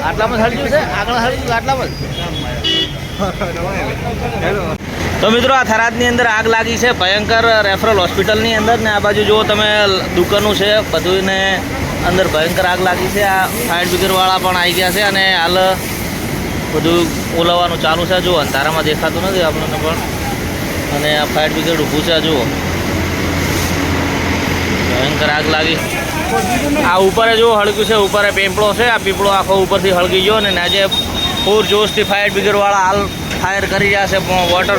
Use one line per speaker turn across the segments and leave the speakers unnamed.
આટલામાં સળગ્યું છે, આગળ સળગ્યું આટલામાં તો મિત્રો આ થરાદની અંદર આગ લાગી છે ભયંકર રેફરલ હોસ્પિટલની અંદર ને આ બાજુ જુઓ તમે દુકાનો છે બધું ને અંદર ભયંકર આગ લાગી છે. આ ફાયર બ્રિગેડવાળા પણ આવી ગયા છે અને હાલ બધું ઓલવવાનું ચાલુ છે. જુઓ અંધારામાં દેખાતું નથી આપણને પણ અને આ ફાયર બ્રિગેડ ઊભું છે. જુઓ ભયંકર આગ લાગી. આ ઉપર જો હળગ્યું છે, ઉપર પીપળો છે, આ પીપળો આખો ઉપરથી હળગી ગયો ને આજે પૂર જોશથી ફાયર બ્રિગેડવાળા હાલ ફાયર કરી રહ્યા છે વોટર.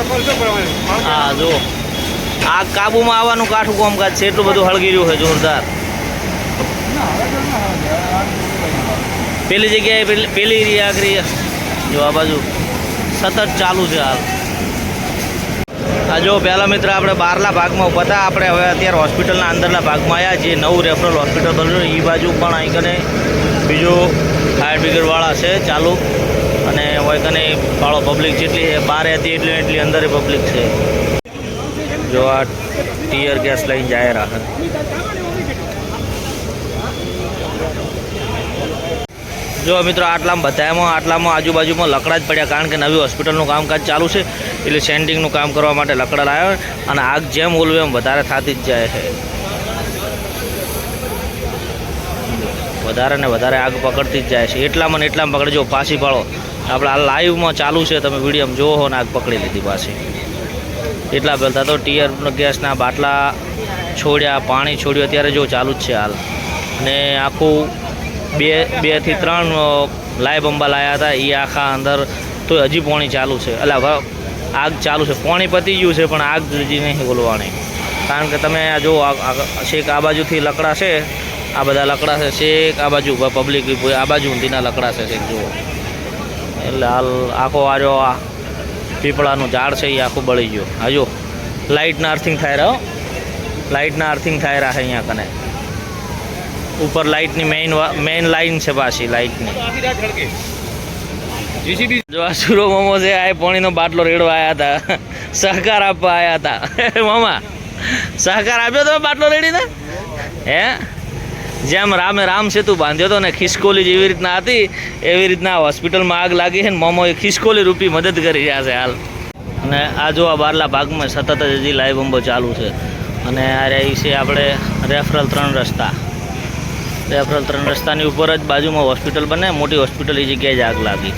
હા જો આગ કાબુમાં આવવાનું કાઠું કામકાજ છે, એટલું બધું હળગી રહ્યું છે જોરદાર. પેલી જગ્યાએ પેલી આગ રહી જો આ બાજુ સતત ચાલુ છે હાલ. આ જો પહેલાં મિત્ર આપણે બહારના ભાગમાં ઊભા હતા, આપણે હવે અત્યારે હોસ્પિટલના અંદરના ભાગમાં આવ્યા. જે નવું રેફરલ હોસ્પિટલ બન્યું એ બાજુ પણ અહીં કને બીજું ફાયર બ્રિગેડવાળા છે ચાલુ અને હોય કને ભાળો પબ્લિક જેટલી બહાર હતી એટલી અંદર પબ્લિક છે. જો આ ટીયર ગેસ લઈને જાય રાખે. જો મિત્રો આટલામાં બધામાં આટલામાં આજુબાજુમાં લકડા જ પડ્યા, કારણ કે નવી હોસ્પિટલનું કામકાજ ચાલુ છે એટલે સેન્ટિંગનું કામ કરવા માટે લકડા લાવ્યા અને આગ જેમ ઓલવે એમ વધારે થતી જ જાય છે. વધારે ને વધારે આગ પકડતી જ જાય છે. એટલામાં ને એટલામાં પકડજો પાછી પાડો. આપણે આ લાઈવમાં ચાલુ છે, તમે વિડીયોમાં જોવો હો ને આગ પકડી લીધી પાછી. એટલા પહેલાં તો ટીયર ગેસના બાટલા છોડ્યા, પાણી છોડ્યું, અત્યારે જો ચાલુ જ છે હાલ. અને આખું બે થી 3 લાઈવ બંબા લાવ્યા હતા એ આખા અંદર તો હજી પાણી ચાલુ છે. એટલે હવે આગ ચાલુ છે, પાણી પતી ગયું છે પણ આગ હજી નહીં બોલવાની. કારણ કે તમે જો શેક આ બાજુથી લકડા છે, આ બધા લકડા છે, શેક આ બાજુ પબ્લિક આ બાજુ ઊંધીના લકડા છે શેક જુઓ. એટલે હાલ આખો આર્યો આ પીપળાનું ઝાડ છે એ આખું બળી ગયું. હજુ લાઇટના અર્થિંગ થાય રહ્યો, લાઇટના અર્થિંગ થાય રહ્યા અહીંયા કને ઉપર લાઇટની મેઇન લાઇન છે પાછી લાઇટની. જો આ સુરો મોમો છે, આ પાણીનો બાટલો રેડવા આવ્યા હતા, સહકાર આપવા આવ્યા હતા. મામા સહકાર આપ્યો તમે બાટલો રેડીને? હે જેમ રામે રામ સેતુ બાંધ્યો હતો ને ખિસકોલી જેવી રીતના હતી એવી રીતના હોસ્પિટલમાં આગ લાગી છે ને મોમોએ ખિસકોલી રૂપી મદદ કરી રહ્યા છે હાલ. અને આ જો આ બહારના ભાગમાં સતત જ હજી લાઈવ બંબો ચાલુ છે. અને આ રહી છે આપણે રેફરલ 3 રસ્તા. રેફરલ 3 રસ્તાની ઉપર જ બાજુમાં હોસ્પિટલ બને, મોટી હોસ્પિટલ એ જગ્યાએ જ આગ લાગી.